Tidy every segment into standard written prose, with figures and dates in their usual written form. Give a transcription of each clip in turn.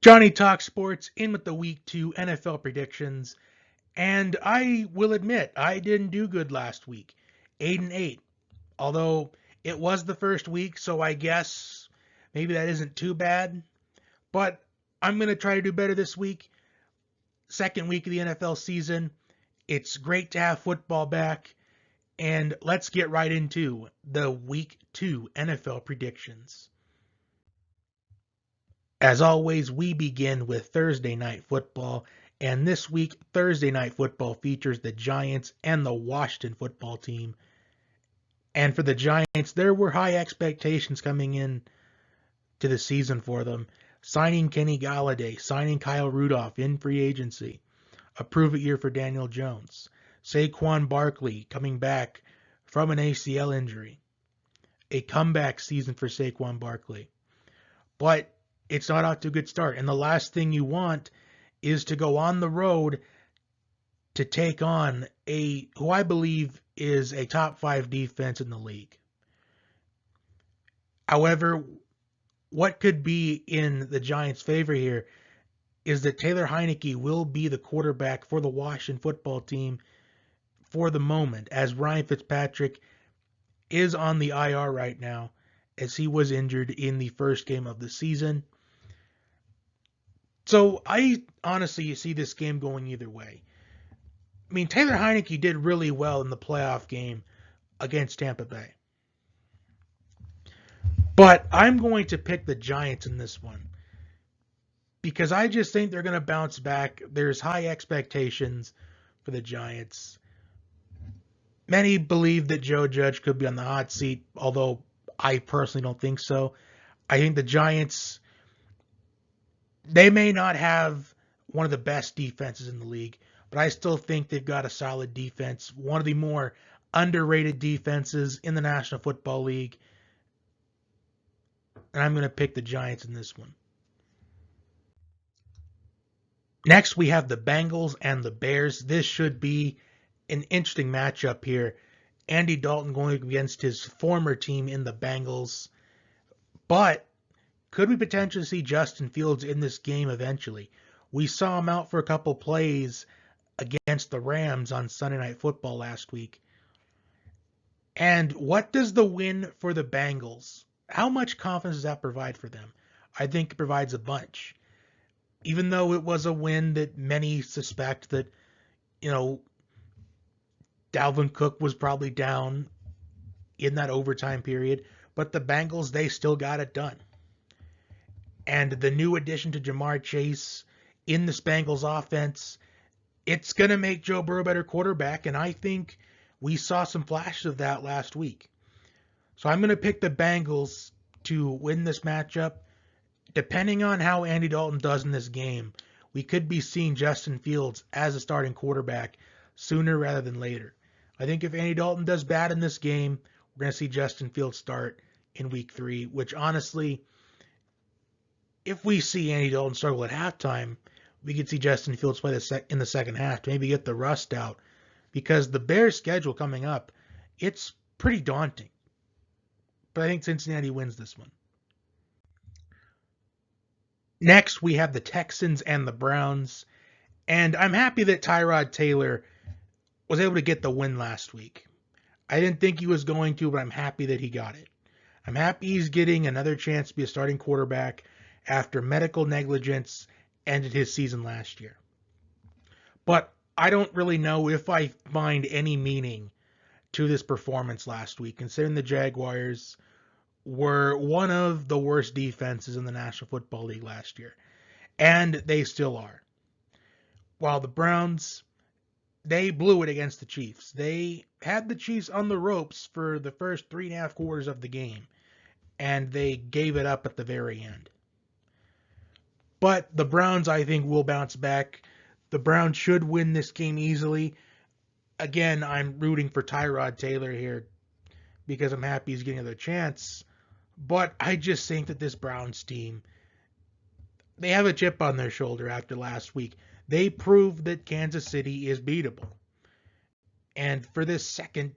Johnny Talk Sports in with the Week 2 NFL predictions. And I will admit, I didn't do good last week. 8-8. Although it was the first week, so I guess maybe that isn't too bad. But I'm going to try to do better this week. Second week of the NFL season. It's great to have football back. And let's get right into the Week 2 NFL predictions. As always, we begin with Thursday Night Football, and this week, Thursday Night Football features the Giants and the Washington football team. And for the Giants, there were high expectations coming in to the season for them. Signing Kenny Galladay, signing Kyle Rudolph in free agency, a prove-it year for Daniel Jones. Saquon Barkley coming back from an ACL injury. A comeback season for Saquon Barkley. But it's not off to a good start. And the last thing you want is to go on the road to take on who I believe is a top 5 defense in the league. However, what could be in the Giants' favor here is that Taylor Heinicke will be the quarterback for the Washington football team for the moment, as Ryan Fitzpatrick is on the IR right now, as he was injured in the first game of the season. So I honestly see this game going either way. I mean, Taylor Heinicke did really well in the playoff game against Tampa Bay. But I'm going to pick the Giants in this one because I just think they're going to bounce back. There's high expectations for the Giants. Many believe that Joe Judge could be on the hot seat, although I personally don't think so. I think the Giants, they may not have one of the best defenses in the league, but I still think they've got a solid defense, one of the more underrated defenses in the National Football League. And I'm going to pick the Giants in this one. Next, we have the Bengals and the Bears. This should be an interesting matchup here. Andy Dalton going against his former team in the Bengals. But could we potentially see Justin Fields in this game eventually? We saw him out for a couple plays against the Rams on Sunday Night Football last week. And what does the win for the Bengals, how much confidence does that provide for them? I think it provides a bunch. Even though it was a win that many suspect that, you know, Dalvin Cook was probably down in that overtime period, but the Bengals, they still got it done. And the new addition to Jamar Chase in the Bengals offense, it's going to make Joe Burrow a better quarterback, and I think we saw some flashes of that last week. So I'm going to pick the Bengals to win this matchup. Depending on how Andy Dalton does in this game, we could be seeing Justin Fields as a starting quarterback sooner rather than later. I think if Andy Dalton does bad in this game, we're going to see Justin Fields start in week 3, which honestly, if we see Andy Dalton struggle at halftime, we could see Justin Fields play in the second half to maybe get the rust out, because the Bears' schedule coming up, it's pretty daunting. But I think Cincinnati wins this one. Next, we have the Texans and the Browns. And I'm happy that Tyrod Taylor was able to get the win last week. I didn't think he was going to, but I'm happy that he got it. I'm happy he's getting another chance to be a starting quarterback after medical negligence ended his season last year. But I don't really know if I find any meaning to this performance last week, considering the Jaguars were one of the worst defenses in the National Football League last year. And they still are. While the Browns, they blew it against the Chiefs. They had the Chiefs on the ropes for the first 3.5 quarters of the game, and they gave it up at the very end. But the Browns, I think, will bounce back. The Browns should win this game easily. Again, I'm rooting for Tyrod Taylor here because I'm happy he's getting another chance. But I just think that this Browns team, they have a chip on their shoulder after last week. They proved that Kansas City is beatable. And for this second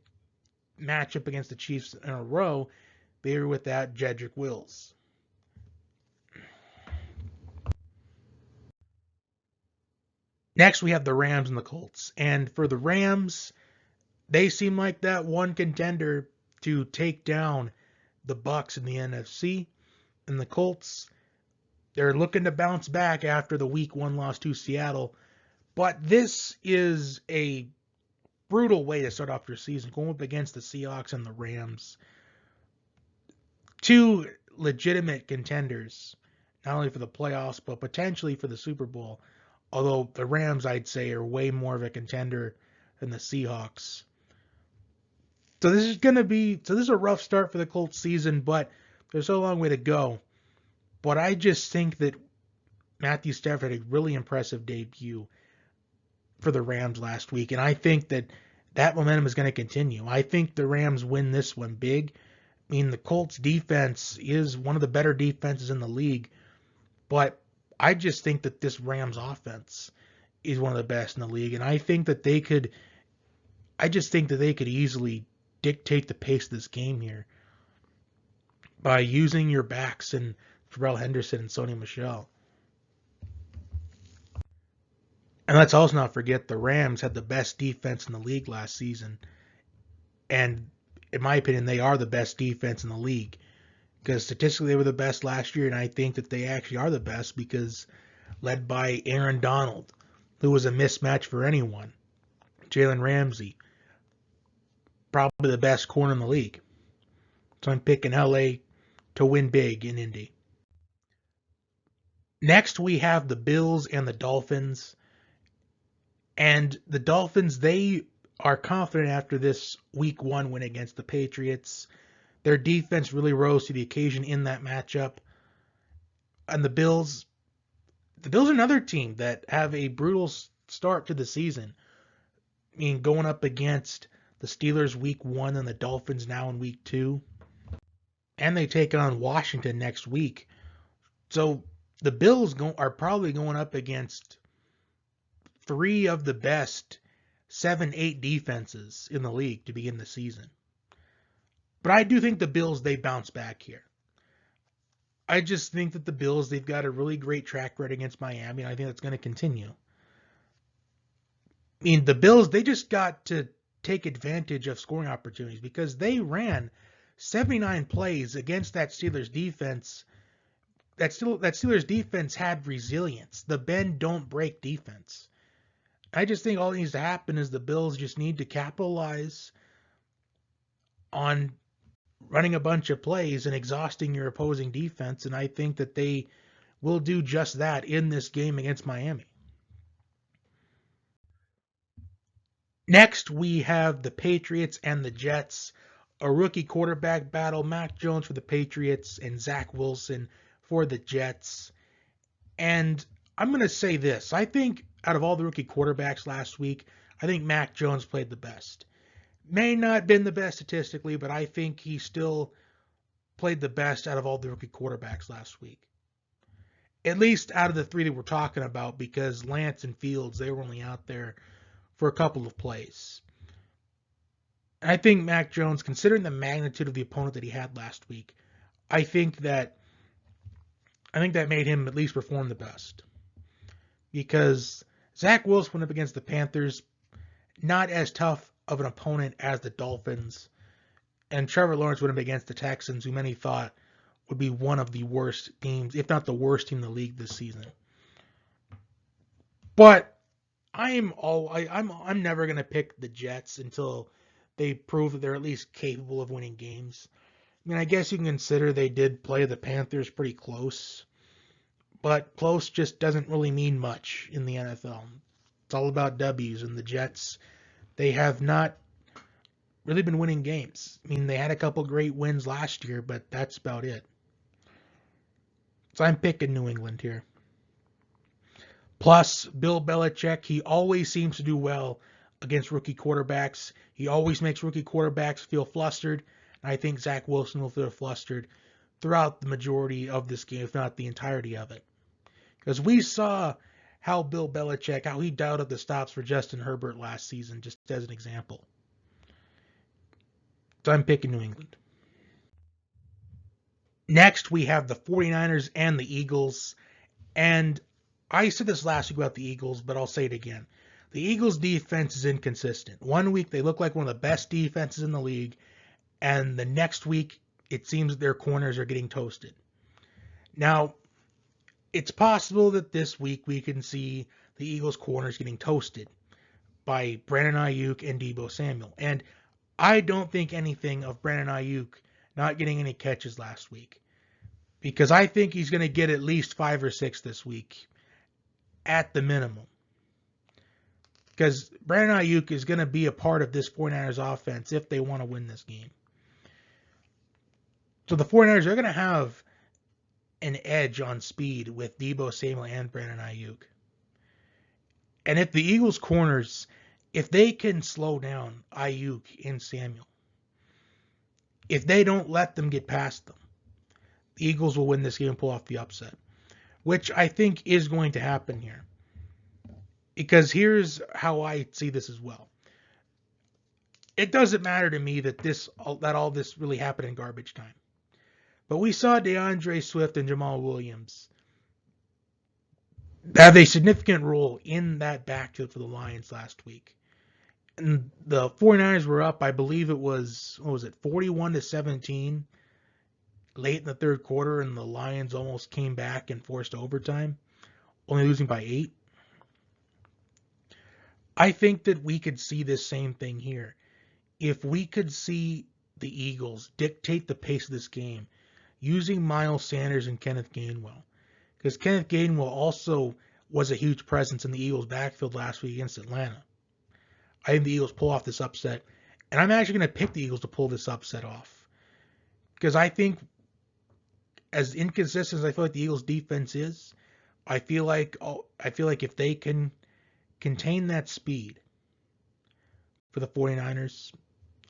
matchup against the Chiefs in a row, they were without Jedrick Wills. Next, we have the Rams and the Colts. And for the Rams, they seem like that one contender to take down the Bucs in the NFC. And the Colts, they're looking to bounce back after the Week 1 loss to Seattle. But this is a brutal way to start off your season, going up against the Seahawks and the Rams. Two legitimate contenders, not only for the playoffs, but potentially for the Super Bowl. Although the Rams, I'd say, are way more of a contender than the Seahawks. So this is a rough start for the Colts season, but there's a long way to go. But I just think that Matthew Stafford had a really impressive debut for the Rams last week, and I think that momentum is going to continue. I think the Rams win this one big. I mean, the Colts defense is one of the better defenses in the league, but I just think that this Rams offense is one of the best in the league, and I think that they could easily dictate the pace of this game here by using your backs and Pharrell Henderson and Sony Michel. And let's also not forget the Rams had the best defense in the league last season. And in my opinion, they are the best defense in the league. Because statistically, they were the best last year, and I think that they actually are the best because led by Aaron Donald, who was a mismatch for anyone. Jalen Ramsey, probably the best corner in the league. So I'm picking LA to win big in Indy. Next, we have the Bills and the Dolphins. And the Dolphins, they are confident after this Week 1 win against the Patriots. Their defense really rose to the occasion in that matchup. And the Bills are another team that have a brutal start to the season. I mean, going up against the Steelers Week 1 and the Dolphins now in Week 2. And they take on Washington next week. So the Bills are probably going up against three of the best 7-8 defenses in the league to begin the season. But I do think the Bills, they bounce back here. I just think that the Bills, they've got a really great track record against Miami, and I think that's going to continue. I mean, the Bills, they just got to take advantage of scoring opportunities because they ran 79 plays against that Steelers defense. That Steelers defense had resilience. The bend don't break defense. I just think all that needs to happen is the Bills just need to capitalize on running a bunch of plays and exhausting your opposing defense, and I think that they will do just that in this game against Miami. Next, we have the Patriots and the Jets, a rookie quarterback battle. Mac Jones for the Patriots and Zach Wilson for the Jets. And I'm going to say this. I think out of all the rookie quarterbacks last week, I think Mac Jones played the best. May not have been the best statistically, but I think he still played the best out of all the rookie quarterbacks last week. At least out of the three that we're talking about, because Lance and Fields, they were only out there for a couple of plays. I think Mac Jones, considering the magnitude of the opponent that he had last week, I think that made him at least perform the best. Because Zach Wilson went up against the Panthers, not as tough of an opponent as the Dolphins, and Trevor Lawrence went up against the Texans, who many thought would be one of the worst teams, if not the worst team in the league this season. But I'm never going to pick the Jets until they prove that they're at least capable of winning games. I mean, I guess you can consider they did play the Panthers pretty close, but close just doesn't really mean much in the NFL. It's all about W's, and the Jets, they have not really been winning games. I mean, they had a couple great wins last year, but that's about it. So I'm picking New England here. Plus, Bill Belichick, he always seems to do well against rookie quarterbacks. He always makes rookie quarterbacks feel flustered. And I think Zach Wilson will feel flustered throughout the majority of this game, if not the entirety of it. Because we saw how Bill Belichick, how he dialed up the stops for Justin Herbert last season, just as an example. So I'm picking New England. Next, we have the 49ers and the Eagles. And I said this last week about the Eagles, but I'll say it again. The Eagles' defense is inconsistent. One week they look like one of the best defenses in the league, and the next week it seems that their corners are getting toasted. Now, it's possible that this week we can see the Eagles' corners getting toasted by Brandon Ayuk and Deebo Samuel. And I don't think anything of Brandon Ayuk not getting any catches last week, because I think he's going to get at least 5 or 6 this week at the minimum. Because Brandon Ayuk is going to be a part of this 49ers offense if they want to win this game. So the 49ers are going to have an edge on speed with Deebo Samuel and Brandon Ayuk. And if the Eagles corners, if they can slow down Ayuk and Samuel, if they don't let them get past them, the Eagles will win this game and pull off the upset, which I think is going to happen here. Because here's how I see this as well. It doesn't matter to me that all this really happened in garbage time. But we saw DeAndre Swift and Jamal Williams have a significant role in that backfield for the Lions last week. And the 49ers were up, I believe it was, 41-17 late in the third quarter, and the Lions almost came back and forced overtime, only losing by 8. I think that we could see this same thing here. If we could see the Eagles dictate the pace of this game using Miles Sanders and Kenneth Gainwell, because Kenneth Gainwell also was a huge presence in the Eagles' backfield last week against Atlanta. I think the Eagles pull off this upset, and I'm actually going to pick the Eagles to pull this upset off, because I think, as inconsistent as I feel like the Eagles' defense is, I feel like if they can contain that speed for the 49ers,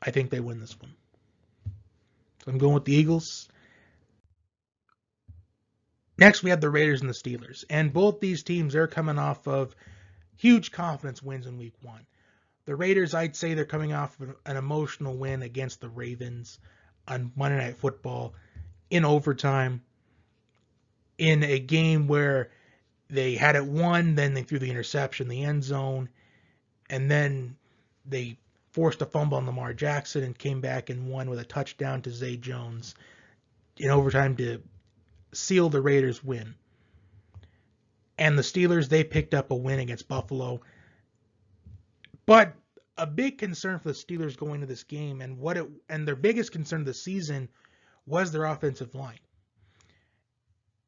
I think they win this one. So I'm going with the Eagles. Next, we have the Raiders and the Steelers. And both these teams are coming off of huge confidence wins in week 1. The Raiders, I'd say they're coming off of an emotional win against the Ravens on Monday Night Football in overtime, in a game where they had it won, then they threw the interception in the end zone, and then they forced a fumble on Lamar Jackson and came back and won with a touchdown to Zay Jones in overtime to seal the Raiders' win. And the Steelers, they picked up a win against Buffalo. But a big concern for the Steelers going into this game, and their biggest concern of the season, was their offensive line.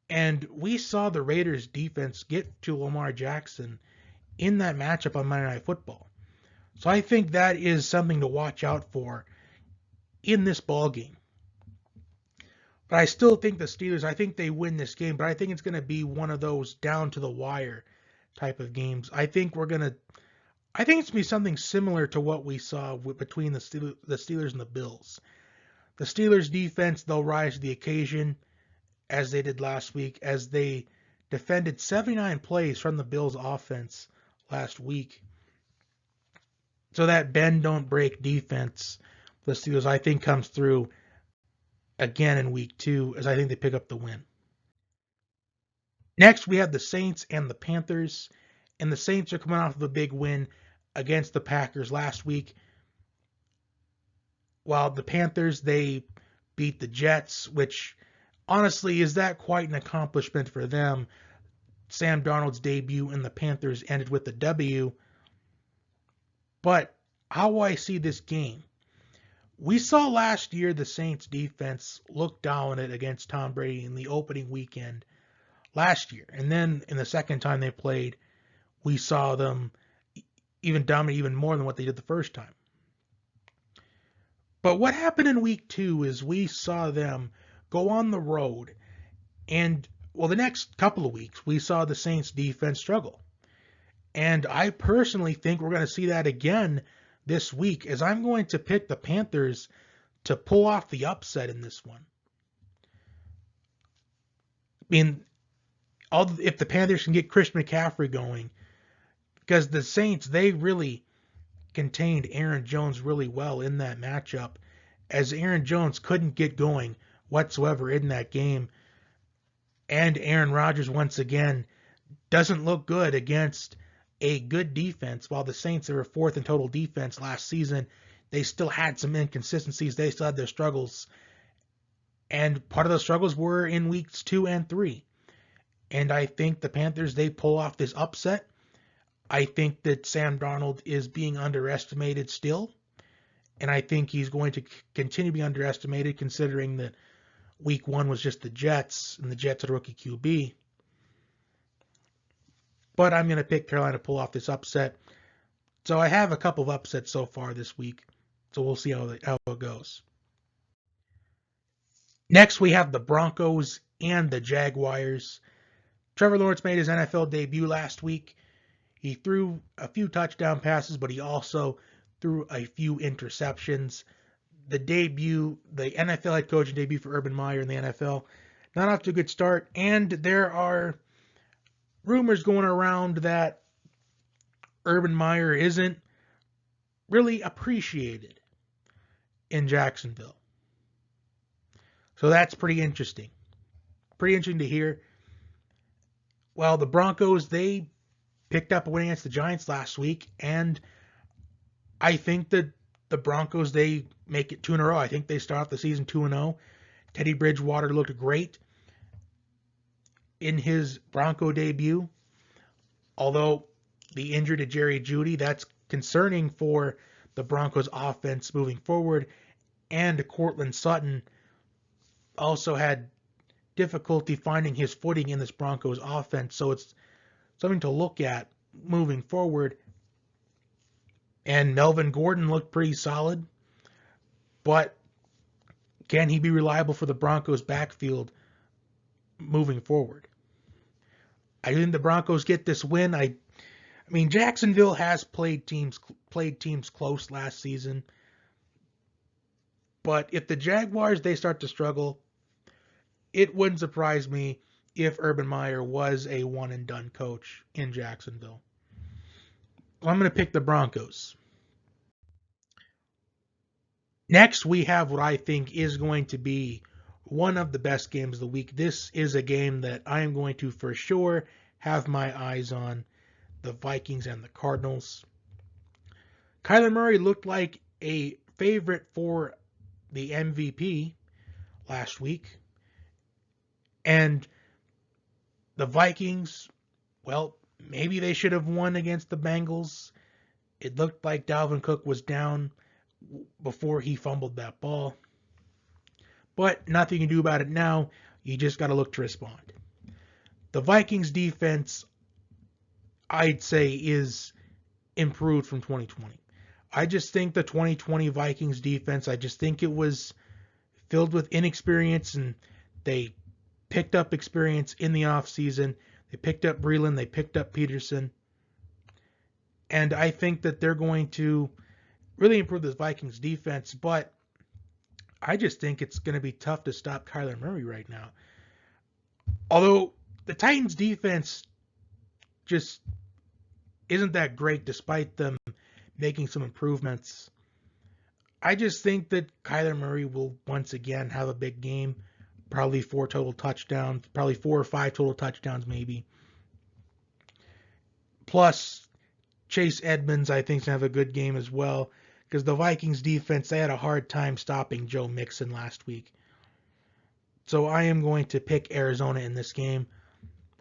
And we saw the Raiders' defense get to Lamar Jackson in that matchup on Monday Night Football. So I think that is something to watch out for in this ball game. But I still think the Steelers, I think they win this game, but I think it's going to be one of those down to the wire type of games. I think it's going to be something similar to what we saw between the Steelers and the Bills. The Steelers defense, they'll rise to the occasion as they did last week, as they defended 79 plays from the Bills offense last week. So that bend don't break defense, the Steelers, I think, comes through again in week 2, as I think they pick up the win. Next, we have the Saints and the Panthers. And the Saints are coming off of a big win against the Packers last week, while the Panthers, they beat the Jets, which honestly, is that quite an accomplishment for them? Sam Darnold's debut in the Panthers ended with a W. But how I see this game, we saw last year the Saints defense look dominant against Tom Brady in the opening weekend last year. And then in the second time they played, we saw them even dominate even more than what they did the first time. But what happened in week 2 is we saw them go on the road, and the next couple of weeks we saw the Saints defense struggle. And I personally think we're going to see that again this week, as I'm going to pick the Panthers to pull off the upset in this one. I mean, if the Panthers can get Christian McCaffrey going, because the Saints, they really contained Aaron Jones really well in that matchup, as Aaron Jones couldn't get going whatsoever in that game. And Aaron Rodgers once again doesn't look good against a good defense. While the Saints were fourth in total defense last season, they still had some inconsistencies. They still had their struggles. And part of those struggles were in weeks 2 and 3. And I think the Panthers, they pull off this upset. I think that Sam Darnold is being underestimated still. And I think he's going to continue to be underestimated considering that week 1 was just the Jets, and the Jets had a rookie QB. But I'm going to pick Carolina to pull off this upset. So I have a couple of upsets so far this week. So we'll see how it goes. Next, we have the Broncos and the Jaguars. Trevor Lawrence made his NFL debut last week. He threw a few touchdown passes, but he also threw a few interceptions. The NFL head coaching debut for Urban Meyer in the NFL, not off to a good start. And there are rumors going around that Urban Meyer isn't really appreciated in Jacksonville. So that's pretty interesting. Pretty interesting to hear. Well, the Broncos, they picked up a win against the Giants last week, and I think that the Broncos, they make it 2 in a row. I think they start off the season 2-0. Teddy Bridgewater looked great in his Bronco debut. Although the injury to Jerry Jeudy, that's concerning for the Broncos offense moving forward. And Courtland Sutton also had difficulty finding his footing in this Broncos offense. So it's something to look at moving forward. And Melvin Gordon looked pretty solid. But can he be reliable for the Broncos backfield moving forward? I think the Broncos get this win. I mean, Jacksonville has played teams close last season. But if the Jaguars, they start to struggle, it wouldn't surprise me if Urban Meyer was a one-and-done coach in Jacksonville. So I'm going to pick the Broncos. Next, we have what I think is going to be one of the best games of the week. This is a game that I am going to for sure have my eyes on, the Vikings and the Cardinals. Kyler Murray looked like a favorite for the MVP last week. And the Vikings, well, maybe they should have won against the Bengals. It looked like Dalvin Cook was down before he fumbled that ball. But nothing you can do about it now. You just got to look to respond. The Vikings defense, I'd say, is improved from 2020. I just think the 2020 Vikings defense, I just think it was filled with inexperience, and they picked up experience in the offseason. They picked up Breeland. They picked up Peterson. And I think that they're going to really improve this Vikings defense, but I just think it's going to be tough to stop Kyler Murray right now. Although the Titans defense just isn't that great despite them making some improvements. I just think that Kyler Murray will once again have a big game. Probably 4 total touchdowns, probably 4 or 5 total touchdowns maybe. Plus, Chase Edmonds, I think, is going to have a good game as well. Because the Vikings defense, they had a hard time stopping Joe Mixon last week. So I am going to pick Arizona in this game.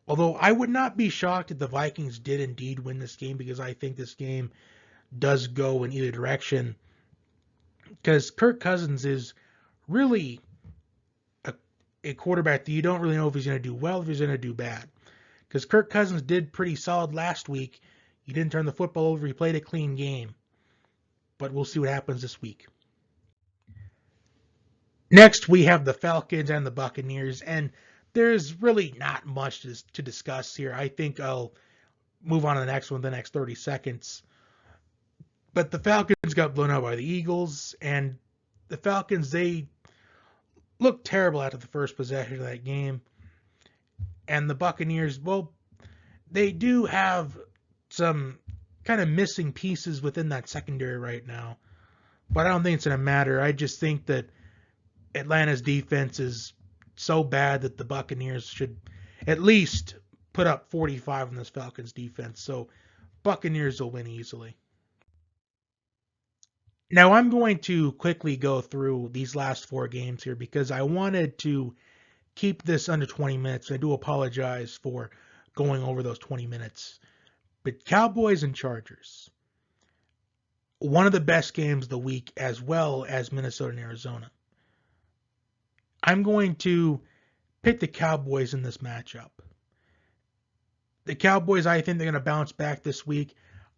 Although I would not be shocked if the Vikings did indeed win this game, because I think this game does go in either direction. Because Kirk Cousins is really a quarterback that you don't really know if he's going to do well, if he's going to do bad. Because Kirk Cousins did pretty solid last week. He didn't turn the football over. He played a clean game. But we'll see what happens this week. Next, we have the Falcons and the Buccaneers. And there's really not much to discuss here. I think I'll move on to the next one in the next 30 seconds. But the Falcons got blown out by the Eagles. And the Falcons, they looked terrible after the first possession of that game. And the Buccaneers, well, they do have some kind of missing pieces within that secondary right now. But I don't think it's going to matter. I just think that Atlanta's defense is so bad that the Buccaneers should at least put up 45 on this Falcons defense. So Buccaneers will win easily. Now I'm going to quickly go through these last 4 games here because I wanted to keep this under 20 minutes. I do apologize for going over those 20 minutes. But Cowboys and Chargers, one of the best games of the week, as well as Minnesota and Arizona. I'm going to pick the Cowboys in this matchup. The Cowboys, I think they're going to bounce back this week.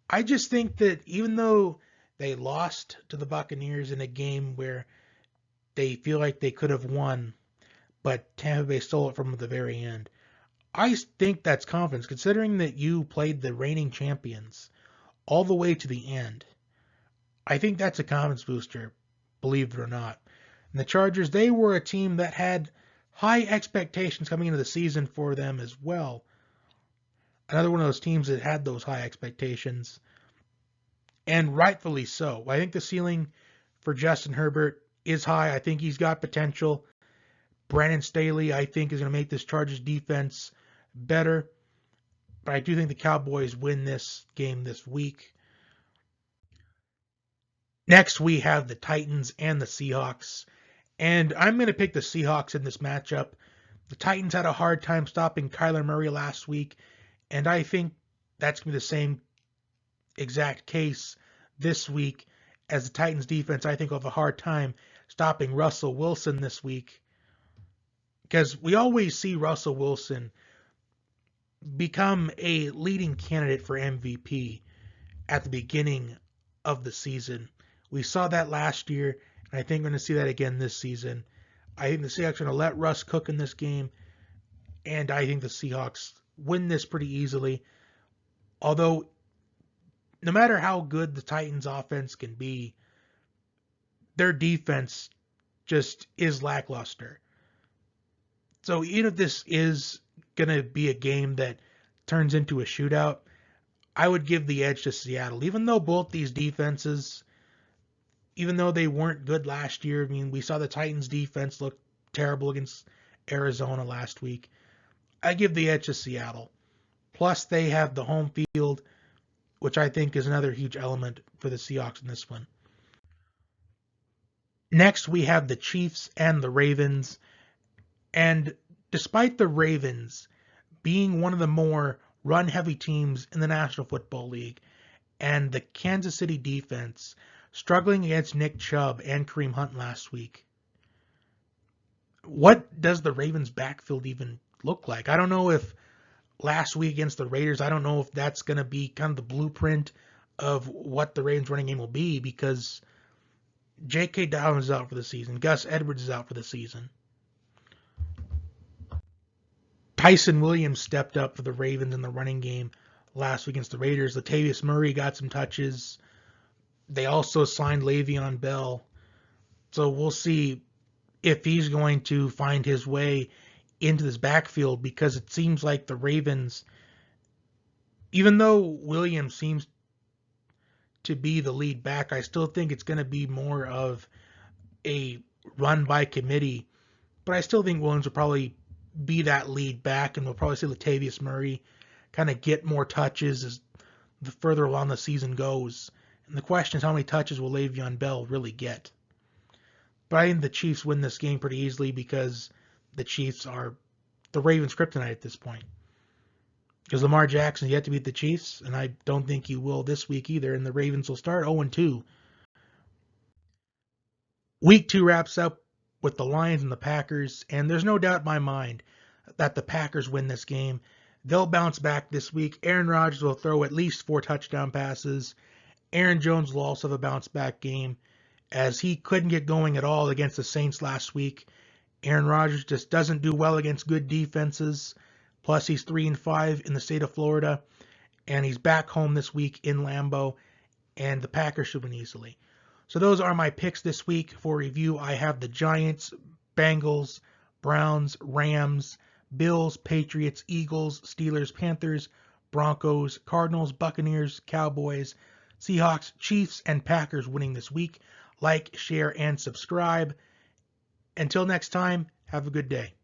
I just think that even though they lost to the Buccaneers in a game where they feel like they could have won, but Tampa Bay stole it from the very end, I think that's confidence, considering that you played the reigning champions all the way to the end. I think that's a confidence booster, believe it or not. And the Chargers, they were a team that had high expectations coming into the season for them as well. Another one of those teams that had those high expectations, and rightfully so. I think the ceiling for Justin Herbert is high. I think he's got potential. Brandon Staley, I think, is going to make this Chargers defense better. But I do think the Cowboys win this game this week. Next, we have the Titans and the Seahawks. And I'm going to pick the Seahawks in this matchup. The Titans had a hard time stopping Kyler Murray last week, and I think that's going to be the same exact case this week, as the Titans defense, I think, will have a hard time stopping Russell Wilson this week. Because we always see Russell Wilson become a leading candidate for MVP at the beginning of the season. We saw that last year, and I think we're going to see that again this season. I think the Seahawks are going to let Russ cook in this game, and I think the Seahawks win this pretty easily. Although, no matter how good the Titans offense can be, their defense just is lackluster. So even if this is going to be a game that turns into a shootout, I would give the edge to Seattle. Even though both these defenses, even though they weren't good last year, I mean, we saw the Titans defense look terrible against Arizona last week. I give the edge to Seattle. Plus, they have the home field, which I think is another huge element for the Seahawks in this one. Next, we have the Chiefs and the Ravens. And despite the Ravens being one of the more run-heavy teams in the National Football League, and the Kansas City defense struggling against Nick Chubb and Kareem Hunt last week, what does the Ravens' backfield even look like? I don't know if last week against the Raiders, I don't know if that's going to be kind of the blueprint of what the Ravens running game will be, because J.K. Dobbins is out for the season. Gus Edwards is out for the season. Tyson Williams stepped up for the Ravens in the running game last week against the Raiders. Latavius Murray got some touches. They also signed Le'Veon Bell. So we'll see if he's going to find his way into this backfield, because it seems like the Ravens, even though Williams seems to be the lead back, I still think it's going to be more of a run by committee. But I still think Williams will probably be that lead back, and we'll probably see Latavius Murray kind of get more touches as the further along the season goes. And the question is, how many touches will Le'Veon Bell really get? But I think the Chiefs win this game pretty easily, because the Chiefs are the Ravens' kryptonite at this point. Because Lamar Jackson yet to beat the Chiefs, and I don't think he will this week either, and the Ravens will start 0-2. Week 2 wraps up with the Lions and the Packers, and there's no doubt in my mind that the Packers win this game. They'll bounce back this week. Aaron Rodgers will throw at least 4 touchdown passes. Aaron Jones will also have a bounce back game, as he couldn't get going at all against the Saints last week. Aaron Rodgers just doesn't do well against good defenses. Plus, he's 3-5 in the state of Florida, and he's back home this week in Lambeau, and the Packers should win easily. So those are my picks this week. For review, I have the Giants, Bengals, Browns, Rams, Bills, Patriots, Eagles, Steelers, Panthers, Broncos, Cardinals, Buccaneers, Cowboys, Seahawks, Chiefs, and Packers winning this week. Like, share, and subscribe. Until next time, have a good day.